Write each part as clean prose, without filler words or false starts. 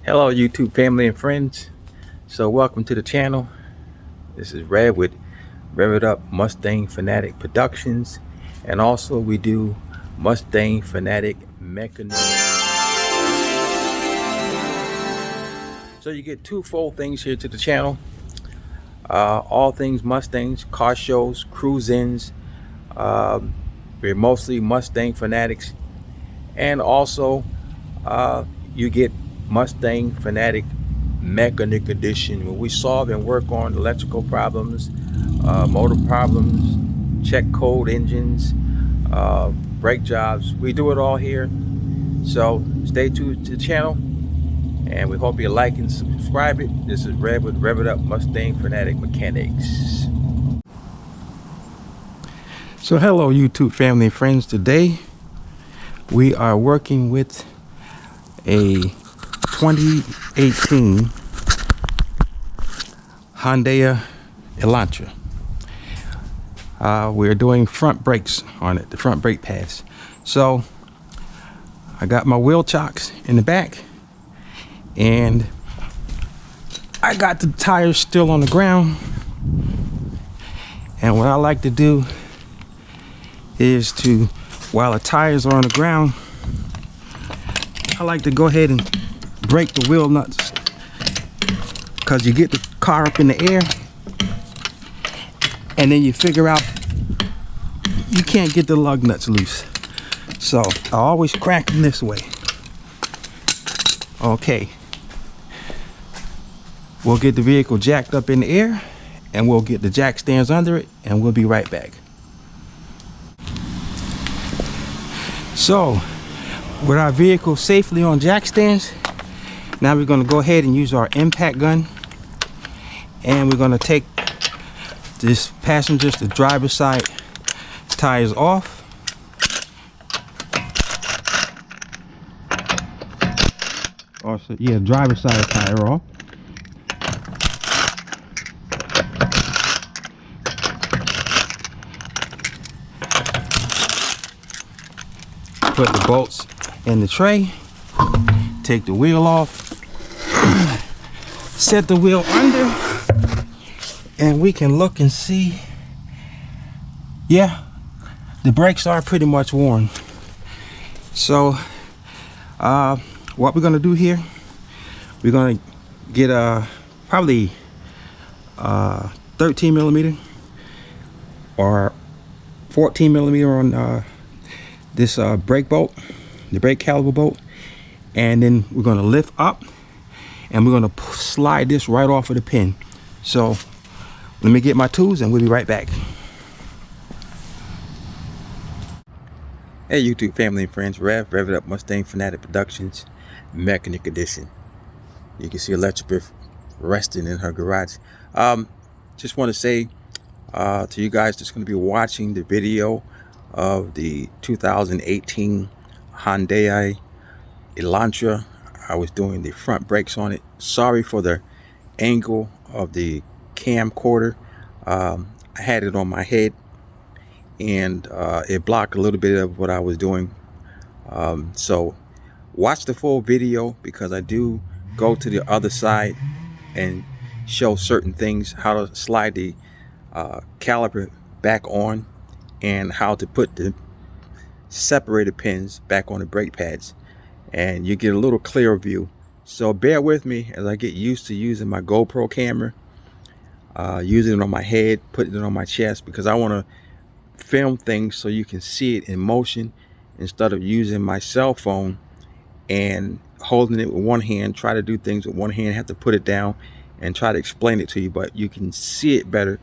Hello YouTube family and friends. So welcome to the channel. This is Red with Rev It Up Mustang Fanatic Productions, and also we do Mustang Fanatic Mechanism. So you get two full things here to the channel. All things Mustangs, car shows, cruise-ins. We're mostly Mustang fanatics, and also you get Mustang Fanatic Mechanic Edition, where we solve and work on electrical problems, motor problems, check code engines, brake jobs. We do it all here. So stay tuned to the channel, and we hope you like and subscribe it. This is Red with Rev It Up Mustang Fanatic Mechanics. So hello YouTube family and friends. Today we are working with a 2018 Hyundai Elantra. We're doing front brakes on it, the front brake pads. So I got my wheel chocks in the back, and I got the tires still on the ground. And what I like to do is to, while the tires are on the ground, I like to go ahead and break the wheel nuts, because you get the car up in the air and then you figure out you can't get the lug nuts loose. So I always crack them this way. Okay, we'll get the vehicle jacked up in the air, and we'll get the jack stands under it, and we'll be right back. So with our vehicle safely on jack stands, now we're going to go ahead and use our impact gun, and we're going to take this passenger's, the driver's side tires off. Also, yeah, driver's side tire off. Put the bolts in the tray, take the wheel off, set the wheel under, and we can look and see, yeah, the brakes are pretty much worn. So what we're gonna do here, we're gonna get probably 13 millimeter or 14 millimeter on this brake bolt, the brake caliper bolt, and then we're going to lift up and we're going to slide this right off of the pin. So let me get my tools and we'll be right back. Hey YouTube family and friends, Rev It Up Mustang Fanatic Productions Mechanic Edition. You can see Electra resting in her garage. Just want to say to you guys that's going to be watching the video of the 2018 Hyundai Elantra. I was doing the front brakes on it. Sorry for the angle of the camcorder. I had it on my head, and it blocked a little bit of what I was doing. So watch the full video, because I do go to the other side and show certain things, how to slide the caliper back on, and how to put the separator pins back on the brake pads, and you get a little clearer view. So bear with me as I get used to using my GoPro camera, using it on my head, putting it on my chest, because I want to film things so you can see it in motion, instead of using my cell phone and holding it with one hand, try to do things with one hand, have to put it down and try to explain it to you, but you can see it better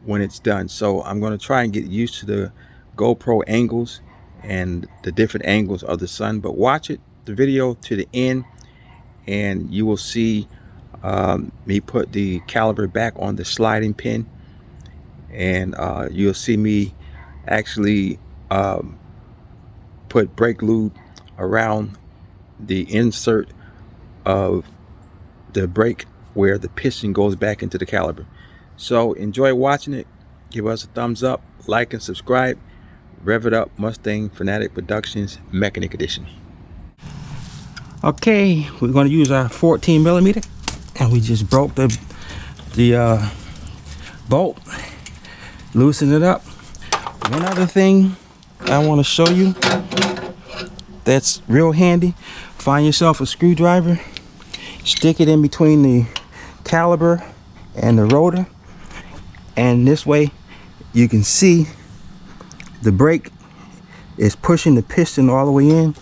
when it's done. So I'm going to try and get used to the GoPro angles and the different angles of the sun. But watch it, the video, to the end, and you will see me put the caliper back on the sliding pin, and you'll see me actually put brake lube around the insert of the brake where the piston goes back into the caliper. So enjoy watching it. Give us a thumbs up, like and subscribe. Rev It Up Mustang Fanatic Productions Mechanic Edition. Okay, we're going to use our 14 millimeter, and we just broke the bolt, loosen it up. One other thing I want to show you that's real handy: find yourself a screwdriver, stick it in between the caliper and the rotor, and this way you can see the brake is pushing the piston all the way in,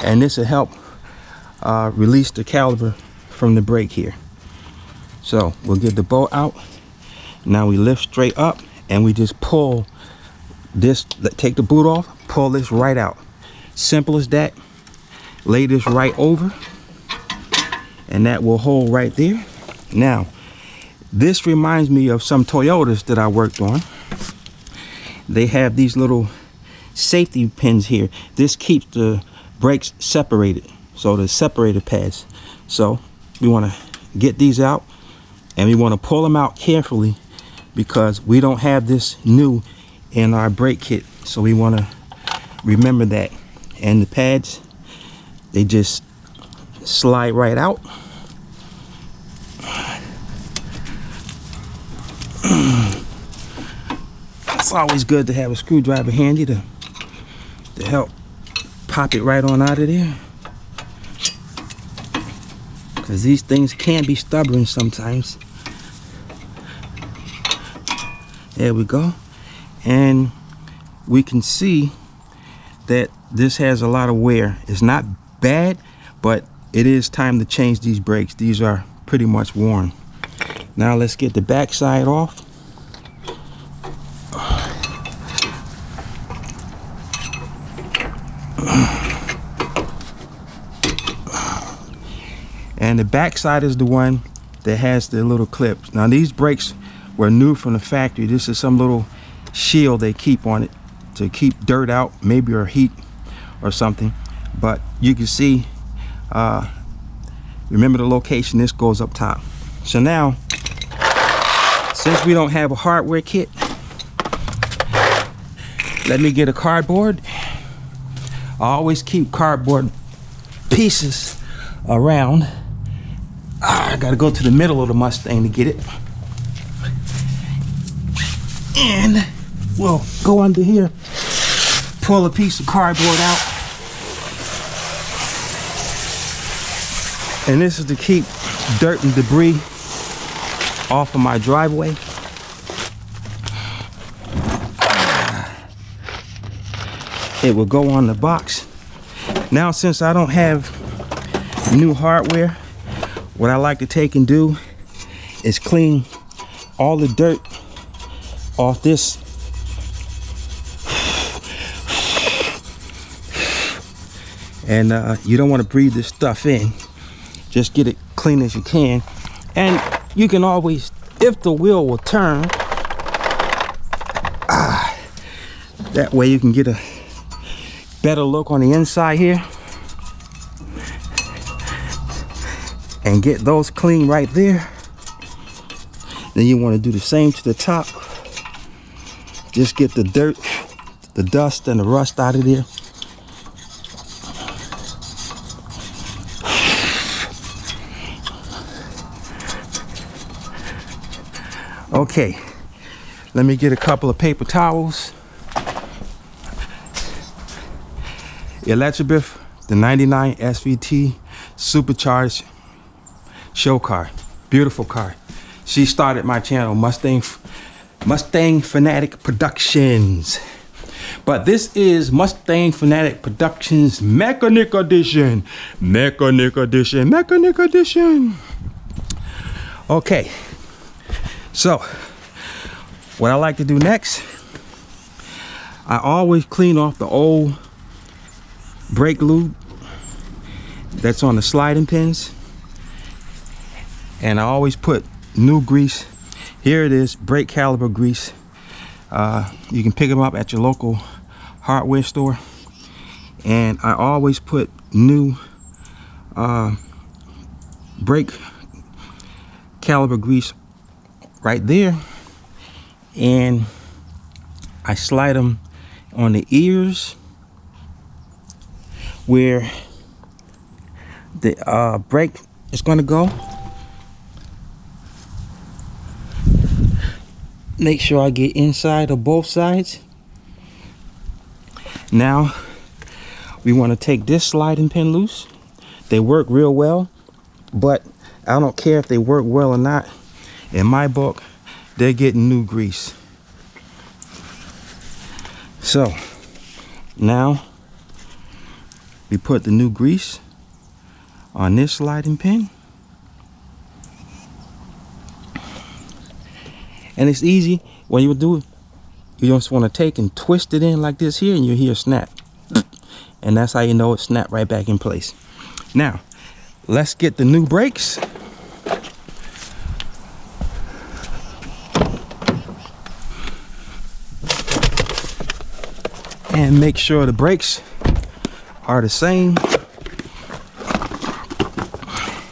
and this will help release the caliper from the brake here. So we'll get the bolt out. Now we lift straight up and we just pull this, take the boot off, pull this right out. Simple as that. Lay this right over and that will hold right there. Now this reminds me of some Toyotas that I worked on. They have these little safety pins here. This keeps the brakes separated, so the separator pads. So we want to get these out, and we want to pull them out carefully because we don't have this new in our brake kit, so we want to remember that. And the pads, they just slide right out. It's always good to have a screwdriver handy to help pop it right on out of there, because these things can be stubborn sometimes. There we go. And we can see that this has a lot of wear. It's not bad, but it is time to change these brakes. These are pretty much worn. Now let's get the back side off. And the back side is the one that has the little clips. Now these brakes were new from the factory. This is some little shield they keep on it to keep dirt out, maybe, or heat or something. But you can see, remember the location, this goes up top. So now, since we don't have a hardware kit, let me get a cardboard. I always keep cardboard pieces around. I gotta go to the middle of the Mustang to get it. And we'll go under here, pull a piece of cardboard out. And this is to keep dirt and debris off of my driveway. It will go on the box. Now, since I don't have new hardware, what I like to take and do is clean all the dirt off this. And you don't want to breathe this stuff in. Just get it clean as you can. And you can always, if the wheel will turn, that way you can get a better look on the inside here. And get those clean right there. Then you want to do the same to the top. Just get the dirt, the dust, and the rust out of there. Okay, let me get a couple of paper towels. Elantra, the 99 SVT supercharged show car, beautiful car. She started my channel, Mustang Fanatic Productions. But this is Mustang Fanatic Productions Mechanic Edition. Mechanic Edition. Mechanic Edition. Okay, so what I like to do next, I always clean off the old brake lube that's on the sliding pins. And I always put new grease. Here it is, brake caliper grease. You can pick them up at your local hardware store. And I always put new brake caliper grease right there. And I slide them on the ears where the brake is going to go. Make sure I get inside of both sides. Now we want to take this sliding pin loose. They work real well, but I don't care if they work well or not. In my book, they're getting new grease. So now we put the new grease on this sliding pin. And it's easy. When you do it, you just want to take and twist it in like this here, and you hear a snap. And that's how you know it snapped right back in place. Now, let's get the new brakes. And make sure the brakes are the same.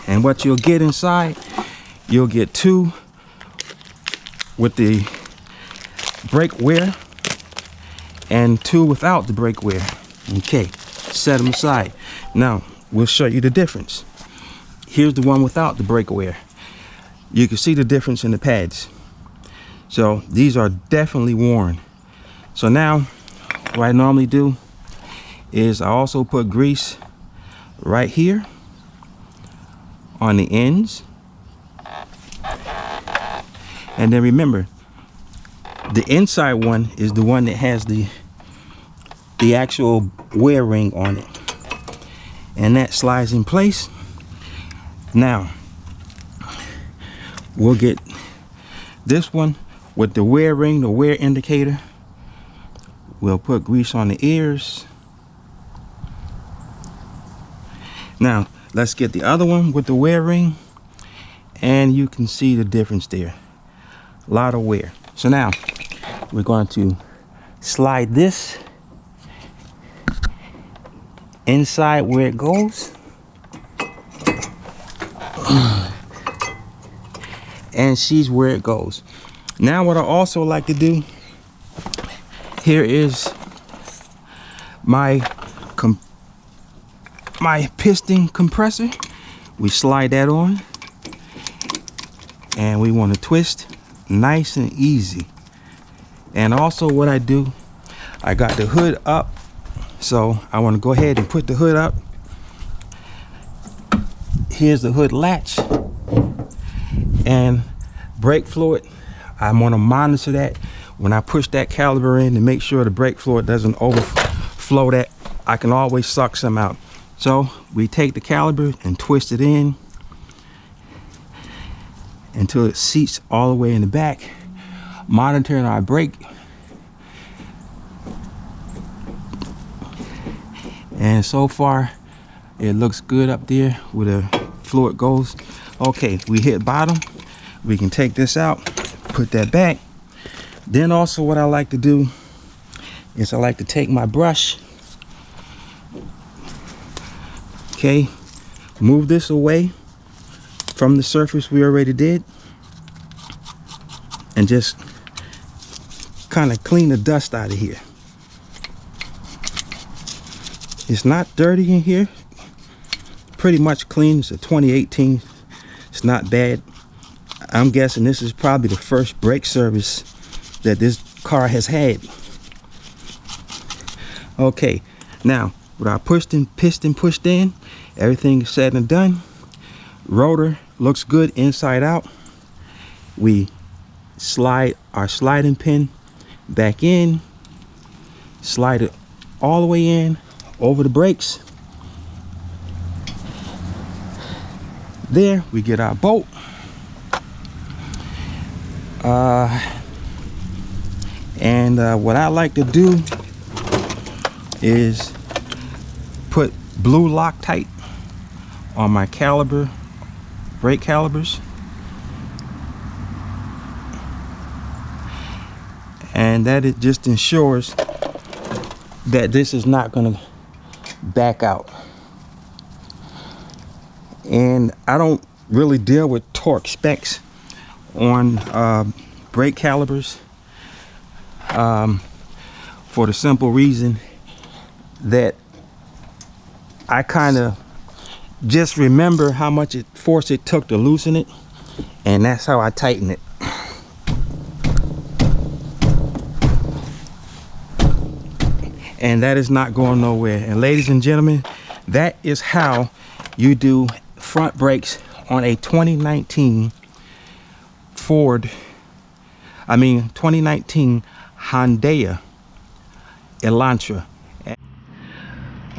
And what you'll get inside, you'll get two with the brake wear and two without the brake wear. Okay, set them aside. Now we'll show you the difference. Here's the one without the brake wear. You can see the difference in the pads. So these are definitely worn. So now what I normally do is I also put grease right here on the ends. And then remember, the inside one is the one that has the actual wear ring on it. And that slides in place. Now, we'll get this one with the wear ring, the wear indicator. We'll put grease on the ears. Now, let's get the other one with the wear ring. And you can see the difference there. A lot of wear. So now, we're going to slide this inside where it goes. And she's where it goes. Now what I also like to do, here is my piston compressor. We slide that on, and we want to twist nice and easy. And also what I do, I got the hood up, so I want to go ahead and put the hood up. Here's the hood latch and brake fluid. I want to monitor that when I push that caliper in to make sure the brake fluid doesn't overflow. That I can always suck some out. So we take the caliper and twist it in until it seats all the way in the back, monitoring our brake. And so far it looks good up there where the fluid goes. Okay, we hit bottom. We can take this out, put that back. Then also what I like to do is I like to take my brush, okay, move this away from the surface we already did, and just kind of clean the dust out of here. It's not dirty in here, pretty much clean. It's a 2018, it's not bad. I'm guessing this is probably the first brake service that this car has had. Okay, now with our piston pushed in, everything is said and done. Rotor looks good inside out. We slide our sliding pin back in, slide it all the way in over the brakes. There we get our bolt. What I like to do is put blue Loctite on my caliper, brake calipers, and that it just ensures that this is not going to back out. And I don't really deal with torque specs on brake calipers, for the simple reason that I kind of just remember how much force it took to loosen it, and that's how I tighten it. And that is not going nowhere. And ladies and gentlemen, that is how you do front brakes on a 2019 2019 Hyundai Elantra.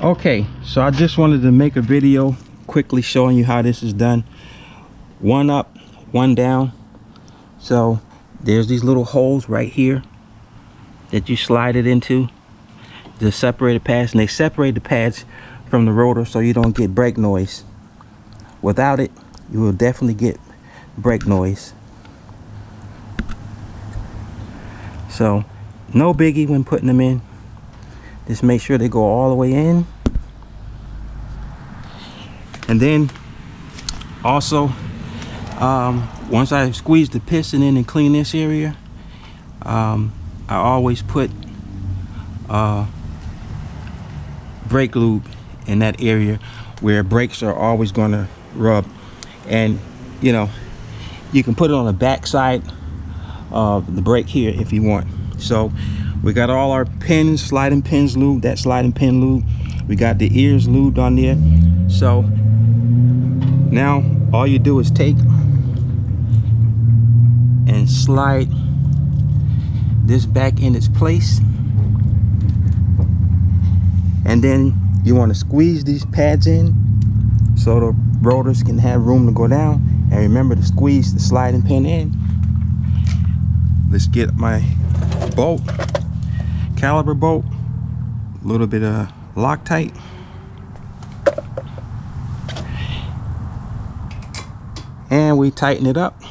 Okay, so I just wanted to make a video quickly showing you how this is done. One up, one down. So there's these little holes right here that you slide it into, the separated pads, and they separate the pads from the rotor so you don't get brake noise. Without it, you will definitely get brake noise. So no biggie when putting them in. Just make sure they go all the way in. And then also, once I squeeze the piston in and clean this area, I always put brake lube in that area where brakes are always going to rub. And you know, you can put it on the back side of the brake here if you want. So we got all our pins, sliding pins lubed, that sliding pin lube. We got the ears lubed on there. So now all you do is take and slide this back in its place, and then you want to squeeze these pads in so the rotors can have room to go down. And remember to squeeze the sliding pin in. Let's get my bolt, caliper bolt, a little bit of Loctite, and we tighten it up.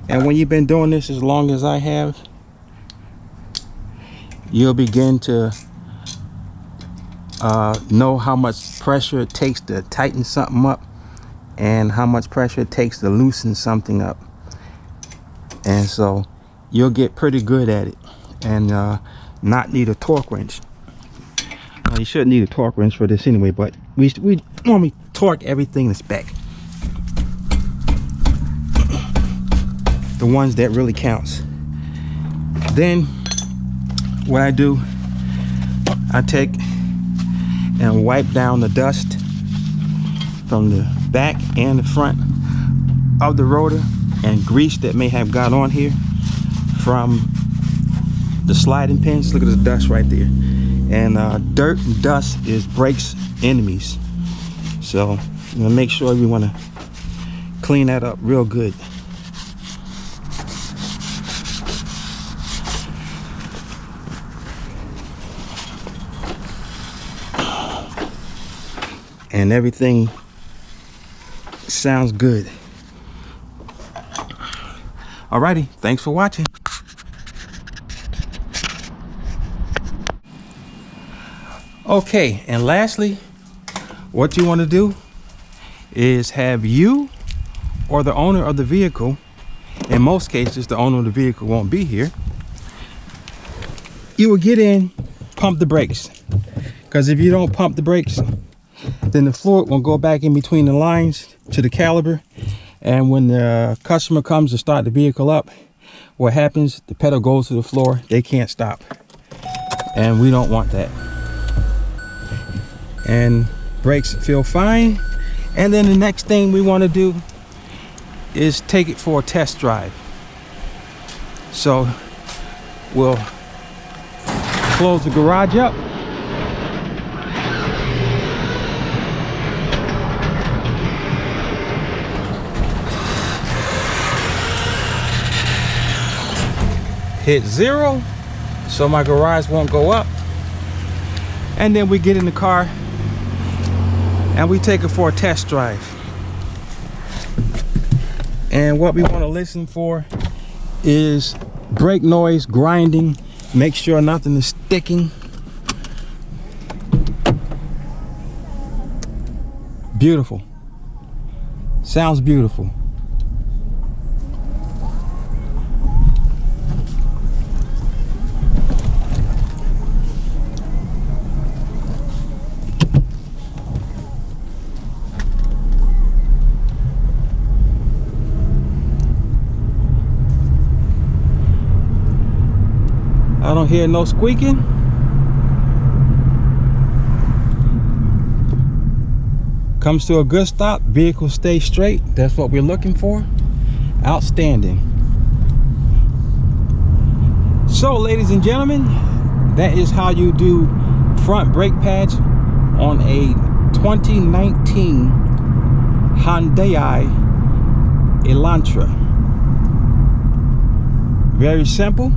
And when you've been doing this as long as I have, you'll begin to know how much pressure it takes to tighten something up and how much pressure it takes to loosen something up. And so you'll get pretty good at it and not need a torque wrench. Well, you shouldn't need a torque wrench for this anyway, but we normally torque everything that's back, the ones that really counts. Then what I do, I take and wipe down the dust from the back and the front of the rotor and grease that may have got on here from the sliding pins. Look at the dust right there. And dirt and dust is brakes enemies. So I'm gonna make sure we want to clean that up real good. And everything sounds good. Alrighty, thanks for watching. Okay, and lastly, what you want to do is have you or the owner of the vehicle, in most cases the owner of the vehicle won't be here, you will get in, pump the brakes. Because if you don't pump the brakes, then the fluid will go back in between the lines to the caliper, and when the customer comes to start the vehicle up, what happens, the pedal goes to the floor, they can't stop, and we don't want that. And brakes feel fine. And then the next thing we want to do is take it for a test drive. So we'll close the garage up, hit 0 so my garage won't go up, and then we get in the car and we take it for a test drive. And what we want to listen for is brake noise, grinding, make sure nothing is sticking. Beautiful. Sounds beautiful. don't hear no squeaking. Comes to a good stop, vehicle stays straight. That's what we're looking for. Outstanding. So ladies and gentlemen, that is how you do front brake pads on a 2019 Hyundai Elantra. Very simple,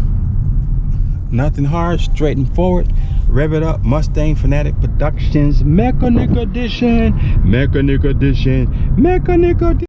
nothing hard, straight and forward. Rev it up, Mustang Fanatic Productions, Mechanic Edition, Mechanic Edition, Mechanic Edition.